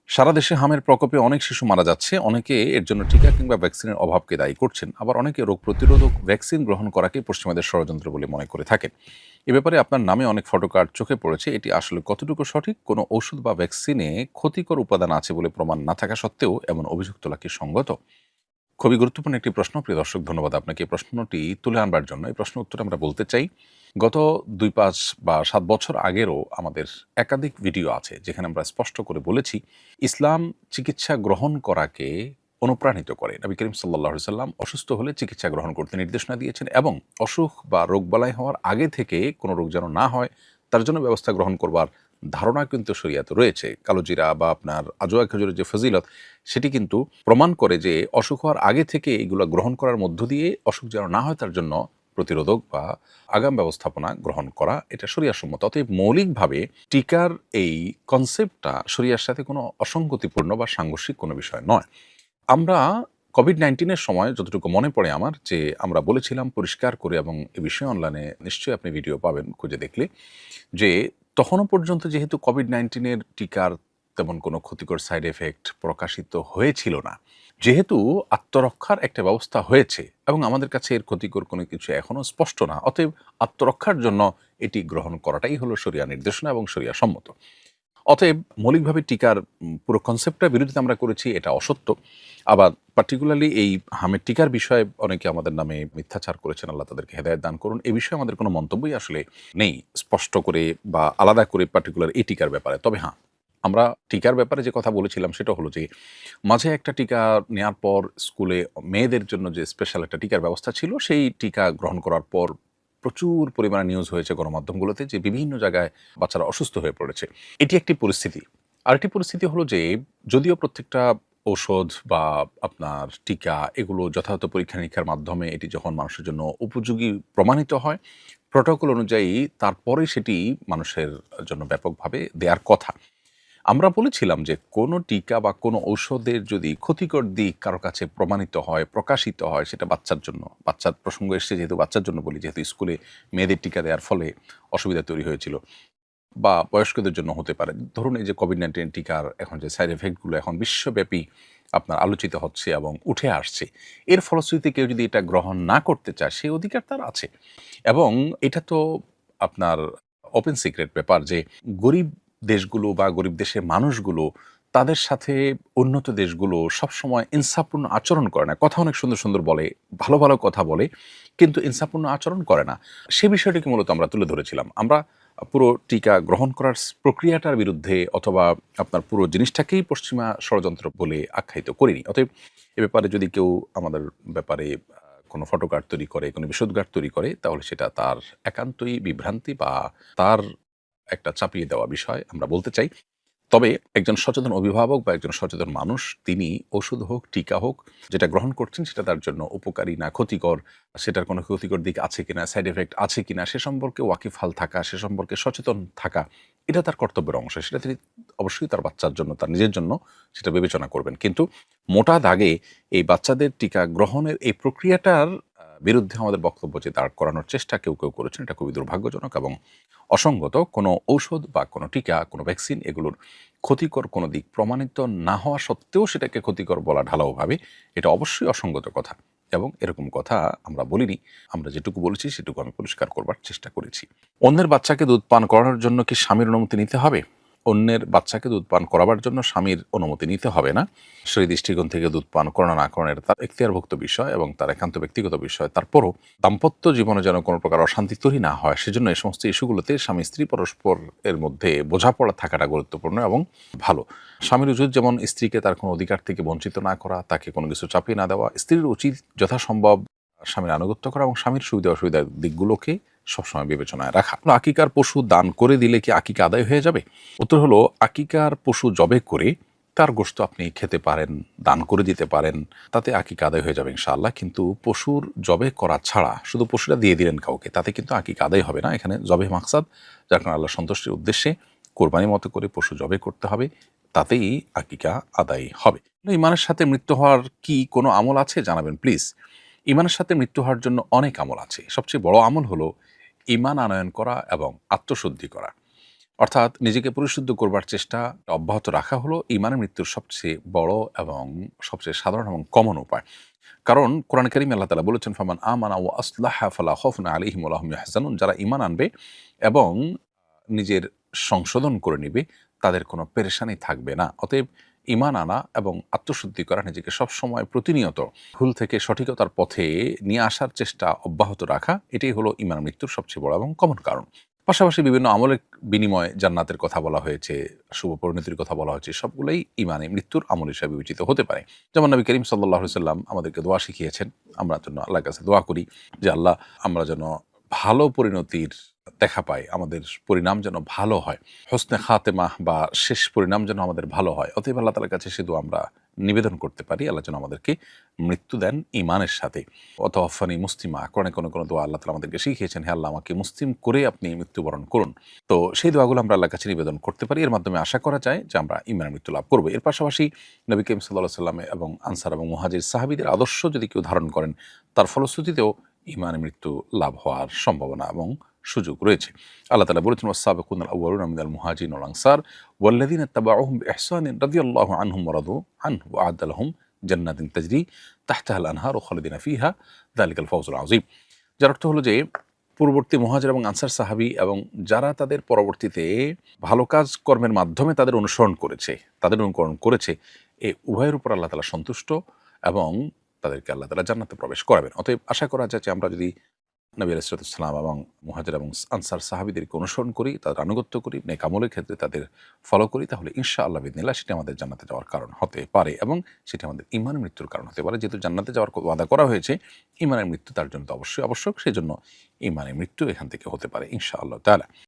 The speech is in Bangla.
সারা দেশে হামের প্রকোপে অনেক শিশু মারা যাচ্ছে। অনেকে এর জন্য টিকা কিংবা ভ্যাকসিনের অভাবকে দায়ী করছেন। আবার অনেকে রোগ প্রতিরোধক ভ্যাকসিন গ্রহণ করাকে পশ্চিমাদের ষড়যন্ত্র বলে মনে করে থাকেন। এ ব্যাপারে আপনার নামে অনেক ফটোকার্ড চোখে পড়েছে। এটি আসলে কতটুকু সঠিক? কোনো ওষুধ বা ভ্যাকসিনে ক্ষতিকর উপাদান আছে বলে প্রমাণ না থাকা সত্ত্বেও এমন অভিযোগ তোলা কি সঙ্গত? খুবই গুরুত্বপূর্ণ একটি প্রশ্ন। প্রিয় দর্শক, ধন্যবাদ আপনাকে এই প্রশ্নটি তুলে আনবার জন্য। এই প্রশ্নের উত্তরে আমরা বলতে চাই, গত ২, ৫ বা ৭ বছর আগেরও আমাদের একাধিক ভিডিও আছে যেখানে আমরা স্পষ্ট করে বলেছি, ইসলাম চিকিৎসা গ্রহণ করাকে অনুপ্রাণিত করে। নবী করিম সাল্লাল্লাহু আলাইহি সাল্লাম অসুস্থ হলে চিকিৎসা গ্রহণ করতে নির্দেশনা দিয়েছেন এবং অসুখ বা রোগবালাই হওয়ার আগে থেকে কোনো রোগ যেন না হয় তার জন্য ব্যবস্থা গ্রহণ করবার ধারণা কিন্তু শরিয়াতে রয়েছে। কালোজিরা বা আপনার আজওয়া খেজুরের যে ফজিলত, সেটি কিন্তু প্রমাণ করে যে অসুখ হওয়ার আগে থেকে এগুলো গ্রহণ করার মধ্য দিয়ে অসুখ যেন না হয় তার জন্য প্রতিরোধক বা আগাম ব্যবস্থাপনা গ্রহণ করা, এটা শরিয়াসম্মত। অতএব মৌলিকভাবে টিকার এই কনসেপ্টটা শরিয়ার সাথে কোনো অসঙ্গতিপূর্ণ বা সাংঘর্ষিক কোনো বিষয় নয়। আমরা কোভিড-19 সময় যতটুকু মনে পড়ে আমার, যে আমরা বলেছিলাম পরিষ্কার করে, এবং এ বিষয়ে অনলাইনে নিশ্চয়ই আপনি ভিডিও পাবেন খুঁজে দেখলে, যে তখনও পর্যন্ত যেহেতু কোভিড-19 টিকার তেমন কোনো ক্ষতিকর সাইড এফেক্ট প্রকাশিত হয়েছিল না, যেহেতু আত্মরক্ষার একটা ব্যবস্থা হয়েছে এবং আমাদের কাছে এর ক্ষতিকর কোনো কিছু এখনও স্পষ্ট না, অতএব আত্মরক্ষার জন্য এটি গ্রহণ করাটাই হলো শরিয়া নির্দেশনা এবং শরিয়া সম্মত। অতএব মৌলিকভাবে টিকার পুরো কনসেপ্টটার বিরোধিতা আমরা করেছি, এটা অসত্য। আবার পার্টিকুলারলি এই হামের টিকার বিষয়ে অনেকে আমাদের নামে মিথ্যাচার করেছেন, আল্লাহ তাদেরকে হেদায়েত দান করুন। এই বিষয়ে আমাদের কোনো মন্তব্যই আসলে নেই স্পষ্ট করে বা আলাদা করে পার্টিকুলার এই টিকার ব্যাপারে। তবে হ্যাঁ, আমরা টিকার ব্যাপারে যে কথা বলেছিলাম সেটা হলো যে, মাঝে একটা টিকা নেয়ার পর স্কুলে মেয়েদের জন্য যে স্পেশাল একটা টিকার ব্যবস্থা ছিল, সেই টিকা গ্রহণ করার পর প্রচুর পরিমাণে নিউজ হয়েছে গণমাধ্যমগুলোতে যে বিভিন্ন জায়গায় বাচ্চারা অসুস্থ হয়ে পড়েছে। এটি একটি পরিস্থিতি। আরেকটি পরিস্থিতি হলো যে, যদিও প্রত্যেকটা ঔষধ বা আপনার টিকা এগুলো যথাযথ পরীক্ষা-নিরীক্ষার মাধ্যমে এটি যখন মানুষের জন্য উপযোগী প্রমাণিত হয়, প্রটোকল অনুযায়ী তারপরেই সেটি মানুষের জন্য ব্যাপকভাবে দেয়ার কথা। আমরা বলেছিলাম যে কোনো টিকা বা কোনো ঔষধের যদি ক্ষতিকর দিক কারো কাছে প্রমাণিত হয়, প্রকাশিত হয়, সেটা বাচ্চার জন্য, বাচ্চার প্রসঙ্গ এসছে যেহেতু বাচ্চার জন্য বলি, যেহেতু স্কুলে মেয়েদের টিকা দেওয়ার ফলে অসুবিধা তৈরি হয়েছিল, বা বয়স্কদের জন্য হতে পারে। ধরুন এই যে কোভিড-19 টিকার এখন যে সাইড এফেক্টগুলো এখন বিশ্বব্যাপী আপনার আলোচিত হচ্ছে এবং উঠে আসছে, এর ফলশ্রুতিতে কেউ যদি এটা গ্রহণ না করতে চায়, সেই অধিকার তার আছে। এবং এটা তো আপনার ওপেন সিক্রেট ব্যাপার যে গরিব দেশগুলো বা গরিব দেশের মানুষগুলো তাদের সাথে উন্নত দেশগুলো সবসময় ইনসাফপূর্ণ আচরণ করে না। কথা অনেক সুন্দর, সুন্দর বলে, ভালো, ভালো কথা বলে, কিন্তু ইনসাফপূর্ণ আচরণ করে না। সে বিষয়টিকে মূলত আমরা তুলে ধরেছিলাম। আমরা পুরো টিকা গ্রহণ করার প্রক্রিয়াটার বিরুদ্ধে অথবা আপনার পুরো জিনিসটাকেই পশ্চিমা ষড়যন্ত্র বলে আখ্যায়িত করিনি। অতএব এ ব্যাপারে যদি কেউ আমাদের ব্যাপারে কোনো ফটোকার্ড তৈরি করে, কোনো বিশদগার তৈরি করে, তাহলে সেটা তার একান্তই বিভ্রান্তি বা তার একটা চাপিয়ে দেওয়া বিষয় আমরা বলতে চাই। তবে একজন সচেতন অভিভাবক বা একজন সচেতন মানুষ, তিনি ওষুধ হোক, টিকা হোক, যেটা গ্রহণ করছেন সেটা তার জন্য উপকারী না ক্ষতিকর, সেটার কোনো ক্ষতিকর দিক আছে কিনা, সাইড এফেক্ট আছে কিনা, সে সম্পর্কে ওয়াকিবহাল থাকা, সে সম্পর্কে সচেতন থাকা, এটা তার কর্তব্যের অংশ। সেটা তিনি অবশ্যই তার বাচ্চার জন্য, তার নিজের জন্য সেটা বিবেচনা করবেন। কিন্তু মোটা দাগে এই বাচ্চাদের টিকা গ্রহণের এই প্রক্রিয়াটার বিরুদ্ধে আমাদের বক্তব্য যে দাঁড় করানোর চেষ্টা কেউ কেউ করেছেন, এটা খুবই দুর্ভাগ্যজনক এবং অসঙ্গত। কোনো ঔষধ বা কোনো টিকা, কোনো ভ্যাকসিন, এগুলোর ক্ষতিকর কোনো দিক প্রমাণিত না হওয়া সত্ত্বেও সেটাকে ক্ষতিকর বলা ঢালাওভাবে, এটা অবশ্যই অসঙ্গত কথা, এবং এরকম কথা আমরা বলিনি। আমরা যেটুকু বলেছি সেটুকু আমি পরিষ্কার করবার চেষ্টা করেছি। অন্যের বাচ্চাকে দুধ পান করানোর জন্য কি স্বামীর অনুমতি নিতে হবে? অন্যের বাচ্চাকে দুধ পান করাবার জন্য স্বামীর অনুমতি নিতে হবে না। সেই দৃষ্টিকোণ থেকে দুধ পান করানো না করানো এটা তার এখতিয়ারভুক্ত বিষয় এবং তার একান্ত ব্যক্তিগত বিষয়। তারপরও দাম্পত্য জীবনে যেন কোনো প্রকার অশান্তি তৈরি না হয়, সেজন্য এই সমস্ত ইস্যুগুলোতে স্বামী স্ত্রী পরস্পর এর মধ্যে বোঝাপড়া থাকাটা গুরুত্বপূর্ণ এবং ভালো। স্বামীর উচিত যেমন স্ত্রীকে তার কোনো অধিকার থেকে বঞ্চিত না করা, তাকে কোনো কিছু চাপিয়ে না দেওয়া। স্ত্রীর উচিত যথাসম্ভব স্বামীর আনুগত্য করা এবং স্বামীর সুবিধা অসুবিধার দিকগুলোকে সবসময় বিবেচনায় রাখা। আকিকার পশু দান করে দিলে কি আকিকা আদায় হয়ে যাবে? উত্তর হলো, আকিকার পশু জবে করে তার গোশত আপনি খেতে পারেন, দান করে দিতে পারেন, তাতে আকিকা আদায় হয়ে যাবে ইনশাআল্লাহ। কিন্তু পশুর জবে করা ছাড়া শুধু পশুটা দিয়ে দিলেন কাউকে, তাতে কিন্তু আকিকা আদায় হবে না। এখানে জবে মাকসাদ, যার কারণে আল্লাহ সন্তুষ্টির উদ্দেশ্যে কোরবানির মতো করে পশু জবে করতে হবে, তাতেই আকিকা আদায় হবে। ইমানের সাথে মৃত্যু হওয়ার কি কোনো আমল আছে? জানাবেন প্লিজ। ইমানের সাথে মৃত্যু হওয়ার জন্য অনেক আমল আছে। সবচেয়ে বড় আমল হলো ইমান আনয়ন করা এবং আত্মশুদ্ধি করা। অর্থাৎ নিজেকে পরিশুদ্ধ করবার চেষ্টা অব্যাহত রাখা হলো ঈমানের মৃত্যুর সবচেয়ে বড় এবং সবচেয়ে সাধারণ এবং কমন উপায়। কারণ কোরআন কারীমে আল্লাহ তাআলা বলেছেন, ফামান আমানা ওয়া আসলাহা ফালা খাউফুন আলাইহিম ওয়া লা হুম ইয়াহজানুন। যারা ঈমান আনবে এবং নিজের সংশোধন করে নিবে, তাদের কোনো পেরেশানি থাকবে না। অতএব ঈমান আনা এবং আত্মশুদ্ধি করা, নিজেকে সবসময় প্রতিনিয়ত ভুল থেকে সঠিকতার পথে নিয়ে আসার চেষ্টা অব্যাহত রাখা, এটাই হলো ঈমান মৃত্যুর সবচেয়ে বড় এবং কমন কারণ। পাশাপাশি বিভিন্ন আমলের বিনিময়ে জান্নাতের কথা বলা হয়েছে, শুভ পরিণতির কথা বলা হয়েছে, সবগুলোই ঈমানে মৃত্যুর আমল হিসেবে বিবেচিত হতে পারে। যেমন নবী করিম সাল্লাল্লাহু আলাইহি সাল্লাম আমাদেরকে দোয়া শিখিয়েছেন, আমরা যেন আল্লাহর কাছে দোয়া করি যে আল্লাহ, আমরা যেন ভালো পরিণতির দেখা পাই, আমাদের পরিণাম যেন ভালো হয়, হোসনে খাতেমাহ বা শেষ পরিণাম যেন আমাদের ভালো হয়। অতএব আল্লাহ তাআলার কাছে সে দোয়া আমরা নিবেদন করতে পারি, আল্লাহ যেন আমাদেরকে মৃত্যু দেন ঈমানের সাথে। অতওয়াফানি মুসলিমা, কোরআনে কোনো দোয়া আল্লাহ তাআলা আমাদেরকে শিখিয়েছেন, হে আল্লাহ, আমাকে মুসলিম করে আপনি মৃত্যুবরণ করুন। তো সেই দোয়াগুলো আমরা আল্লাহর কাছে নিবেদন করতে পারি, এর মাধ্যমে আশা করা যায় যে আমরা ঈমানের মৃত্যু লাভ করব। এর পাশাপাশি নবী করিম সাল্লাল্লাহু আলাইহি সাল্লাম এবং আনসার এবং মুহাজির সাহাবীদের আদর্শ যদি কেউ ধারণ করেন, তার ফলশ্রুতিতেও ঈমানে মৃত্যু লাভ হওয়ার সম্ভাবনা এবং সুযোগ রয়েছে। আল্লাহ তাআলা বলেছেন, ওয়াস-সাবিকুনাল আউয়ালুনা মিনাল মুহাজিরিন ওয়াল আনসার ওয়াল্লাযীনা ইত্তাবাউহুম বিইহসানিন রাদিয়াল্লাহু আনহুম ওয়া রাদু আনহু ওয়া আ'আদ্দা লাহুম জান্নাতিন তাজরি তাহতাহাল আনহারু খালিদিনা ফিহা যালিকাল ফাওজুল আযীম। যার অর্থ হলো যে পূর্ববর্তী মুহাজির এবং আনসার সাহাবী এবং যারা তাদের পরবর্তীতে ভালো কাজ কর্মের মাধ্যমে তাদের অনুসরণ করেছে, তাদের অনুকরণ করেছে, এই উভয়ের উপর আল্লাহ তাআলা সন্তুষ্ট এবং তাদেরকে আল্লাহ তাআলা জান্নাতে প্রবেশ করাবেন। অতএব আশা করা যায় যে আমরা যদি নবী আলাইহিস সালাম এবং মুহাজির এবং আনসার সাহাবীদেরকে অনুসরণ করি, তাদের আনুগত্য করি, নেক আমলের ক্ষেত্রে তাদের ফলো করি, তাহলে ইনশাআল্লাহ বিইذনিল্লাহ সেটি আমাদের জান্নাতে যাওয়ার কারণ হতে পারে এবং সেটি আমাদের ঈমানের মৃত্যুর কারণ হতে পারে। যেহেতু জান্নাতে যাওয়ার ওয়াদা করা হয়েছে, ঈমানের মৃত্যু তার জন্য তো অবশ্যই আবশ্যক। সেজন্য ঈমানের মৃত্যু এখান থেকে হতে পারে ইনশাআল্লাহ তাআলা।